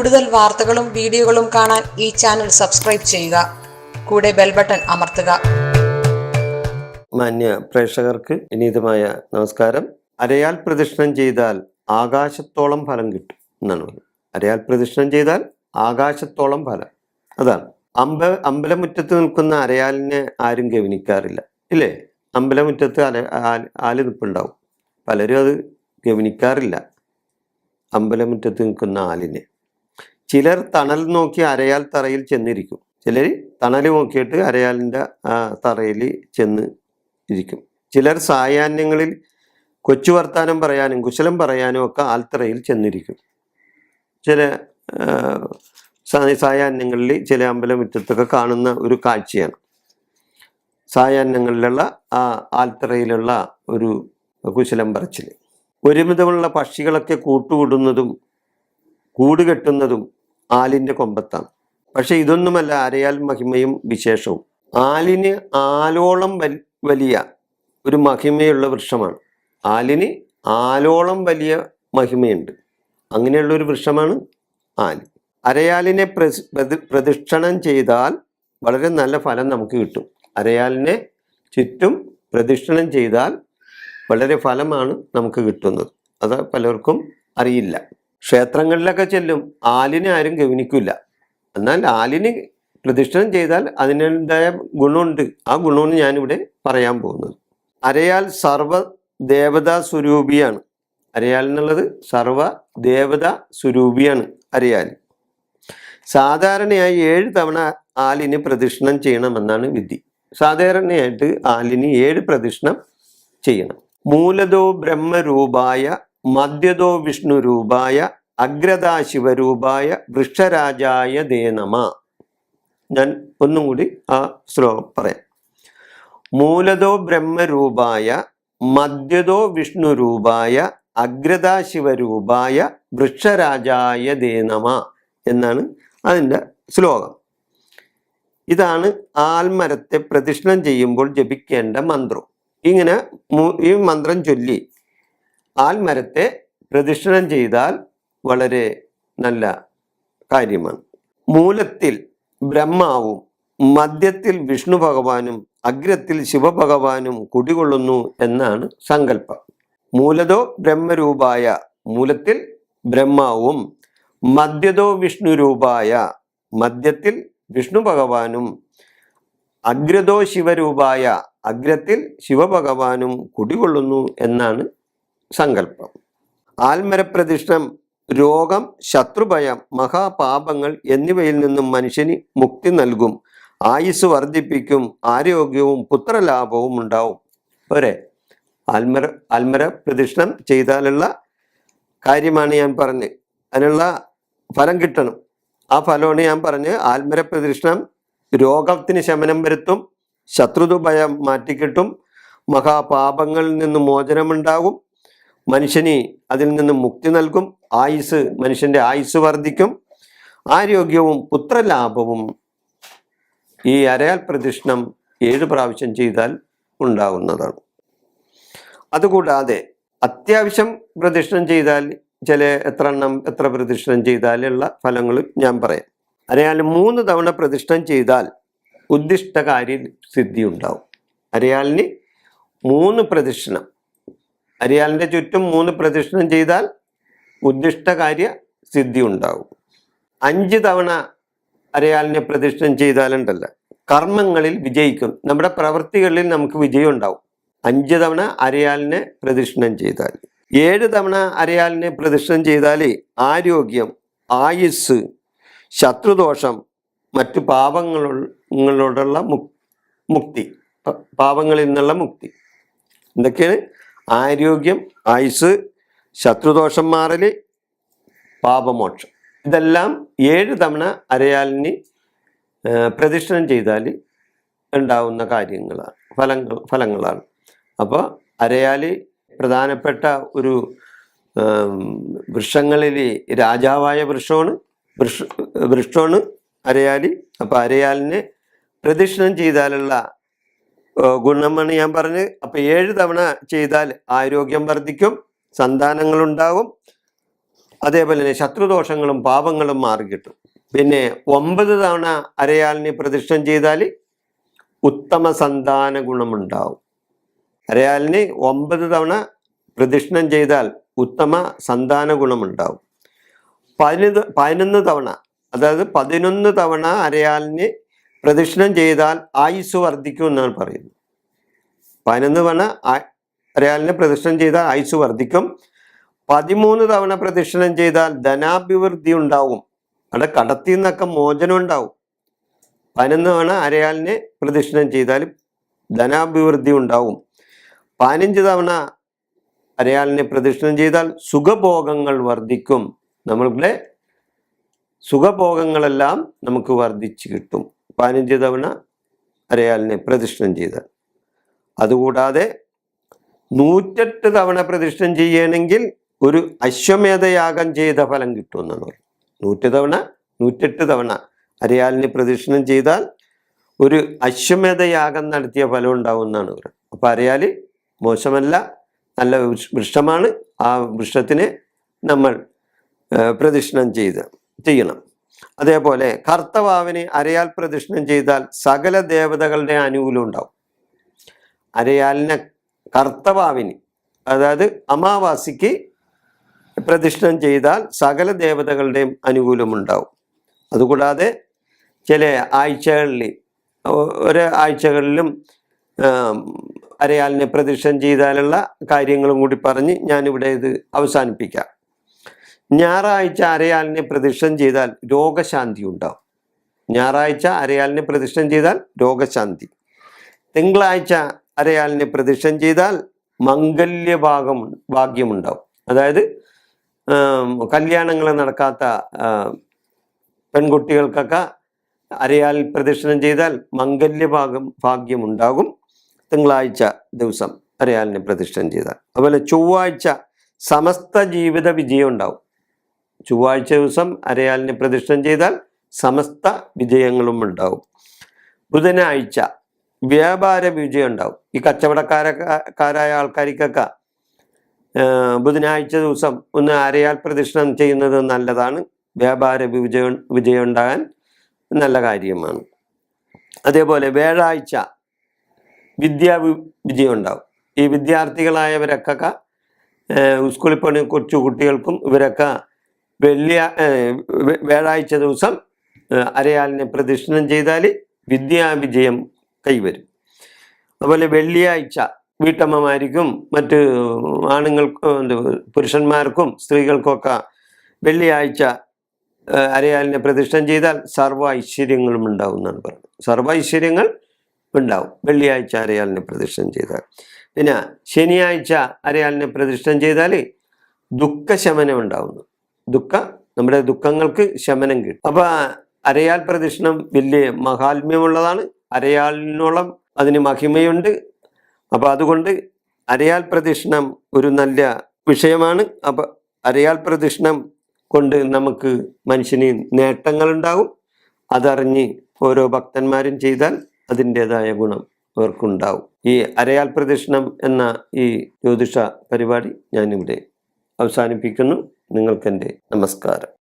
കൂടുതൽ വാർത്തകളും വീഡിയോകളും കാണാൻ ഈ ചാനൽ സബ്സ്ക്രൈബ് ചെയ്യുക. കൂടെ ബെൽ ബട്ടൺ അമർത്തുക. മാന്യ പ്രേക്ഷകർക്ക് വിനീതമായ നമസ്കാരം. അരയാൽ പ്രദക്ഷിണം ചെയ്താൽ ആകാശത്തോളം ഫലം കിട്ടും എന്നാണ് പറയുന്നത്. അരയാൽ പ്രദക്ഷിണം ചെയ്താൽ ആകാശത്തോളം ഫലം. അതാണ് അമ്പലമുറ്റത്ത് നിൽക്കുന്ന അരയാലിനെ ആരും ഗവനിക്കാറില്ല, ഇല്ലേ? അമ്പലമുറ്റത്ത് ആല് നിൽപ്പുണ്ടാവും, പലരും അത് ഗവനിക്കാറില്ല. അമ്പലമുറ്റത്ത് നിൽക്കുന്ന ആലിനെ ചിലർ തണൽ നോക്കി അരയാൽ തറയിൽ ചെന്നിരിക്കും. ചിലർ തണൽ നോക്കിയിട്ട് അരയാലിൻ്റെ തറയിൽ ചെന്ന് ഇരിക്കും. ചിലർ സായാഹ്നങ്ങളിൽ കൊച്ചു വർത്താനം പറയാനും കുശലം പറയാനും ഒക്കെ ആൽത്തറയിൽ ചെന്നിരിക്കും. ചില സായാഹ്നങ്ങളിൽ ചില അമ്പലമുറ്റത്തൊക്കെ കാണുന്ന ഒരു കാഴ്ചയാണ് സായാഹ്നങ്ങളിലുള്ള ആ ആൽത്തറയിലുള്ള ഒരു കുശലം പറച്ചിൽ. ഒരുമിതമുള്ള പക്ഷികളൊക്കെ കൂട്ടുകൂടുന്നതും കൂട് കെട്ടുന്നതും ആലിൻ്റെ കൊമ്പത്താണ്. പക്ഷെ ഇതൊന്നുമല്ല അരയാൽ മഹിമയും വിശേഷവും. ആലിന് ആലോളം വലിയ ഒരു മഹിമയുള്ള വൃക്ഷമാണ്. ആലിന് ആലോളം വലിയ മഹിമയുണ്ട്. അങ്ങനെയുള്ള ഒരു വൃക്ഷമാണ് ആല്. അരയാലിനെ പ്രദക്ഷിണം ചെയ്താൽ വളരെ നല്ല ഫലം നമുക്ക് കിട്ടും. അരയാലിനെ ചുറ്റും പ്രദക്ഷിണം ചെയ്താൽ വളരെ ഫലമാണ് നമുക്ക് കിട്ടുന്നത്. അത് പലർക്കും അറിയില്ല. ക്ഷേത്രങ്ങളിലൊക്കെ ചെല്ലും, ആലിനെ ആരും ഗവനിക്കില്ല. എന്നാൽ ആലിന് പ്രദക്ഷിണം ചെയ്താൽ അതിൻ്റെതായ ഗുണമുണ്ട്. ആ ഗുണമാണ് ഞാനിവിടെ പറയാൻ പോകുന്നത്. അരയാൽ സർവ ദേവതാ സ്വരൂപിയാണ്. അരയാൽ എന്നുള്ളത് സർവ ദേവതാ സ്വരൂപിയാണ് അരയാൽ. സാധാരണയായി 7 തവണ ആലിന് പ്രദക്ഷിണം ചെയ്യണമെന്നാണ് വിധി. സാധാരണയായിട്ട് ആലിന് 7 പ്രദക്ഷിണം ചെയ്യണം. മൂലതോ ബ്രഹ്മരൂപായ, മധ്യതോ വിഷ്ണുരൂപായ, അഗ്രതാ ശിവരൂപായ, വൃക്ഷരാജായ ദേ നമ. ഞാൻ ഒന്നും കൂടി ആ ശ്ലോകം പറയാം. മൂലതോ ബ്രഹ്മരൂപായ, മധ്യതോ വിഷ്ണുരൂപായ, അഗ്രതാ ശിവരൂപായ, വൃക്ഷരാജായ ദേ നമ എന്നാണ് അതിൻ്റെ ശ്ലോകം. ഇതാണ് ആൽമരത്തെ പ്രദക്ഷിണം ചെയ്യുമ്പോൾ ജപിക്കേണ്ട മന്ത്രം. ഇങ്ങനെ ഈ മന്ത്രം ചൊല്ലി ആൽമരത്തെ പ്രദക്ഷിണം ചെയ്താൽ വളരെ നല്ല കാര്യമാണ്. മൂലത്തിൽ ബ്രഹ്മാവും മധ്യത്തിൽ വിഷ്ണു ഭഗവാനും അഗ്രത്തിൽ ശിവഭഗവാനും കുടികൊള്ളുന്നു എന്നാണ് സങ്കല്പം. മൂലതോ ബ്രഹ്മരൂപായ, മൂലത്തിൽ ബ്രഹ്മാവും, മധ്യതോ വിഷ്ണുരൂപായ, മധ്യത്തിൽ വിഷ്ണു ഭഗവാനും, അഗ്രതോ ശിവരൂപായ, അഗ്രത്തിൽ ശിവഭഗവാനും കുടികൊള്ളുന്നു എന്നാണ് സങ്കല്പം. ആൽമരപ്രദക്ഷിണം രോഗം, ശത്രുഭയം, മഹാപാപങ്ങൾ എന്നിവയിൽ നിന്നും മനുഷ്യന് മുക്തി നൽകും. ആയുസ് വർദ്ധിപ്പിക്കും. ആരോഗ്യവും പുത്രലാഭവും ഉണ്ടാവും. പോരെ? ആൽമര പ്രദക്ഷിണം ചെയ്താലുള്ള കാര്യമാണ് ഞാൻ പറഞ്ഞ്. അതിനുള്ള ഫലം കിട്ടണം. ആ ഫലമാണ് ഞാൻ പറഞ്ഞ്. ആൽമര പ്രദക്ഷിണം രോഗത്തിന് ശമനം വരുത്തും, ശത്രുഭയം മാറ്റിക്കിട്ടും, മഹാപാപങ്ങളിൽ നിന്ന് മോചനമുണ്ടാകും, മനുഷ്യന് അതിൽ നിന്ന് മുക്തി നൽകും, മനുഷ്യൻ്റെ ആയുസ് വർദ്ധിക്കും, ആരോഗ്യവും പുത്രലാഭവും ഈ അരയാൽ പ്രദക്ഷിണം 7 പ്രാവശ്യം ചെയ്താൽ ഉണ്ടാകുന്നതാണ്. അതുകൂടാതെ അത്യാവശ്യം പ്രദക്ഷിണം ചെയ്താൽ എത്ര പ്രദക്ഷിണം ചെയ്താലുള്ള ഫലങ്ങൾ ഞാൻ പറയാം. അരയാൽ 3 തവണ പ്രദക്ഷിണം ചെയ്താൽ ഉദ്ദിഷ്ടകാര്യ സിദ്ധി ഉണ്ടാവും. അരയാലിന് 3 പ്രദക്ഷിണം, അരയാലിൻ്റെ ചുറ്റും 3 പ്രദക്ഷിണം ചെയ്താൽ ഉദ്ദിഷ്ടകാര്യ സിദ്ധി ഉണ്ടാവും. 5 തവണ അരയാലിനെ പ്രദക്ഷിണം ചെയ്താലുണ്ടല്ല, കർമ്മങ്ങളിൽ വിജയിക്കും. നമ്മുടെ പ്രവൃത്തികളിൽ നമുക്ക് വിജയം ഉണ്ടാവും 5 തവണ അരയാലിനെ പ്രദക്ഷിണം ചെയ്താൽ. 7 തവണ അരയാലിനെ പ്രദക്ഷിണം ചെയ്താൽ ആരോഗ്യം, ആയുസ്, ശത്രുദോഷം, മറ്റു പാപങ്ങളോടുള്ള മുക്തി, പാപങ്ങളിൽ നിന്നുള്ള മുക്തി. എന്തൊക്കെയാണ്? ആരോഗ്യം, ആയുസ്, ശത്രുദോഷം മാറൽ, പാപമോക്ഷം. ഇതെല്ലാം 7 തവണ അരയാലിന് പ്രദക്ഷിണം ചെയ്താൽ ഉണ്ടാവുന്ന കാര്യങ്ങളാണ്, ഫലങ്ങളാണ്. അപ്പോൾ അരയാൽ പ്രധാനപ്പെട്ട ഒരു വൃക്ഷങ്ങളിൽ രാജാവായ വൃക്ഷമാണ് അരയാൽ. അപ്പോൾ അരയാലിനെ പ്രദക്ഷിണം ചെയ്താലുള്ള ഗുണമാണ് ഞാൻ പറഞ്ഞത്. അപ്പോൾ 7 തവണ ചെയ്താൽ ആരോഗ്യം വർദ്ധിക്കും, സന്താനങ്ങളുണ്ടാകും, അതേപോലെ തന്നെ ശത്രുദോഷങ്ങളും പാപങ്ങളും മാറിക്കിട്ടും. പിന്നെ 9 തവണ അരയാലിനെ പ്രദക്ഷിണം ചെയ്താൽ ഉത്തമ സന്താന ഗുണമുണ്ടാവും. അരയാലിന് 9 തവണ പ്രദക്ഷിണം ചെയ്താൽ ഉത്തമ സന്താന ഗുണമുണ്ടാവും. 11 തവണ, അതായത് 11 തവണ അരയാലിന് പ്രദക്ഷിണം ചെയ്താൽ ആയുസ് വർദ്ധിക്കും എന്നാണ് പറയുന്നത്. 11 തവണ അരയാലിനെ പ്രദക്ഷിണം ചെയ്താൽ ആയുസ് വർദ്ധിക്കും. 13 തവണ പ്രദക്ഷിണം ചെയ്താൽ ധനാഭിവൃദ്ധി ഉണ്ടാവും. അവിടെ കടത്തിൽ നിന്നൊക്കെ മോചനം ഉണ്ടാവും. 11 തവണ അരയാലിനെ പ്രദക്ഷിണം ചെയ്താൽ ധനാഭിവൃദ്ധി ഉണ്ടാവും. 15 തവണ അരയാലിനെ പ്രദക്ഷിണം ചെയ്താൽ സുഖഭോഗങ്ങൾ വർദ്ധിക്കും. നമ്മളുടെ സുഖഭോഗങ്ങളെല്ലാം നമുക്ക് വർദ്ധിച്ചു കിട്ടും 15 തവണ അരയാലിനെ പ്രദക്ഷിണം ചെയ്താൽ. അതുകൂടാതെ 108 തവണ പ്രദക്ഷിണം ചെയ്യണമെങ്കിൽ ഒരു അശ്വമേധയാഗം ചെയ്ത ഫലം കിട്ടുമെന്നാണ് പറയുന്നത്. 108 തവണ അരയാലിനെ പ്രദക്ഷിണം ചെയ്താൽ ഒരു അശ്വമേധയാഗം നടത്തിയ ഫലം ഉണ്ടാവും എന്നാണ് പറയുന്നത്. അപ്പം അരയാൽ മോശമല്ല, നല്ല വൃക്ഷമാണ്. ആ വൃക്ഷത്തിനെ നമ്മൾ പ്രദക്ഷിണം ചെയ്യണം. അതേപോലെ കർത്തവാവിന് അരയാൽ പ്രദക്ഷിണം ചെയ്താൽ സകല ദേവതകളുടെ അനുകൂലം ഉണ്ടാവും. അരയാലിനെ കർത്തവാവിന്, അതായത് അമാവാസിക്ക് പ്രദക്ഷിണം ചെയ്താൽ സകല ദേവതകളുടെയും അനുകൂലമുണ്ടാവും. അതുകൂടാതെ ചില ആഴ്ചകളിൽ, ഓരോ ആഴ്ചകളിലും അരയാലിനെ പ്രദക്ഷിണം ചെയ്താലുള്ള കാര്യങ്ങളും കൂടി പറഞ്ഞ് ഞാനിവിടെ ഇത് അവസാനിപ്പിക്കാം. ഞായറാഴ്ച അരയാലിനെ പ്രദക്ഷിണം ചെയ്താൽ രോഗശാന്തി ഉണ്ടാവും. ഞായറാഴ്ച അരയാലിനെ പ്രദക്ഷിണം ചെയ്താൽ രോഗശാന്തി. തിങ്കളാഴ്ച അരയാലിനെ പ്രദക്ഷിണം ചെയ്താൽ ഭാഗ്യമുണ്ടാവും. അതായത് കല്യാണങ്ങൾ നടക്കാത്ത പെൺകുട്ടികൾക്കൊക്കെ അരയാൽ പ്രദക്ഷിണം ചെയ്താൽ ഭാഗ്യമുണ്ടാകും. തിങ്കളാഴ്ച ദിവസം അരയാലിനെ പ്രദക്ഷിണം ചെയ്താൽ. അതുപോലെ ചൊവ്വാഴ്ച സമസ്ത ജീവിത വിജയം ഉണ്ടാവും. ചൊവ്വാഴ്ച ദിവസം അരയാലിനെ പ്രദക്ഷിണം ചെയ്താൽ സമസ്ത വിജയങ്ങളും ബുധനാഴ്ച വ്യാപാര വിജയം ഉണ്ടാവും. ഈ കച്ചവടക്കാരായ ആൾക്കാർക്കൊക്കെ ബുധനാഴ്ച ദിവസം ഒന്ന് അരയാൽ പ്രദക്ഷിണം ചെയ്യുന്നത് നല്ലതാണ്. വ്യാപാര വിജയം ഉണ്ടാകാൻ നല്ല കാര്യമാണ്. അതേപോലെ വ്യാഴാഴ്ച വിജയം ഉണ്ടാവും. ഈ വിദ്യാർത്ഥികളായവരൊക്കെ സ്കൂളിൽ പോകുന്ന കൊച്ചു കുട്ടികൾക്കും ഇവരൊക്കെ വ്യാഴാഴ്ച ദിവസം അരയാലിനെ പ്രദക്ഷിണം ചെയ്താൽ വിദ്യാവിജയം കൈവരും. അതുപോലെ വെള്ളിയാഴ്ച വീട്ടമ്മമാർക്കും മറ്റ് ആണുങ്ങൾക്കും പുരുഷന്മാർക്കും സ്ത്രീകൾക്കൊക്കെ വെള്ളിയാഴ്ച അരയാലിനെ പ്രദക്ഷിണം ചെയ്താൽ സർവ്വ ഐശ്വര്യങ്ങളും ഉണ്ടാവും എന്നാണ് പറയുന്നത്. സർവ്വ ഐശ്വര്യങ്ങൾ ഉണ്ടാവും വെള്ളിയാഴ്ച അരയാലിനെ പ്രദക്ഷിണം ചെയ്താൽ. പിന്നെ ശനിയാഴ്ച അരയാലിനെ പ്രദക്ഷിണം ചെയ്താൽ ദുഃഖശമനം ഉണ്ടാവുന്നു. നമ്മുടെ ദുഃഖങ്ങൾക്ക് ശമനം കിട്ടും. അപ്പൊ അരയാൽ പ്രദക്ഷിണം വലിയ മഹാത്മ്യമുള്ളതാണ്. അരയാലിനോളം അതിന് മഹിമയുണ്ട്. അപ്പൊ അതുകൊണ്ട് അരയാൽ പ്രദക്ഷിണം ഒരു നല്ല വിഷയമാണ്. അപ്പൊ അരയാൽ പ്രദക്ഷിണം കൊണ്ട് നമുക്ക് മനുഷ്യന് നേട്ടങ്ങളുണ്ടാകും. അതറിഞ്ഞ് ഓരോ ഭക്തന്മാരും ചെയ്താൽ അതിൻ്റെതായ ഗുണം അവർക്കുണ്ടാവും. ഈ അരയാൽ പ്രദക്ഷിണം എന്ന ഈ ജ്യോതിഷ പരിപാടി ഞാനിവിടെ അവസാനിപ്പിക്കുന്നു. നിങ്ങൾക്കെൻ്റെ നമസ്കാരം.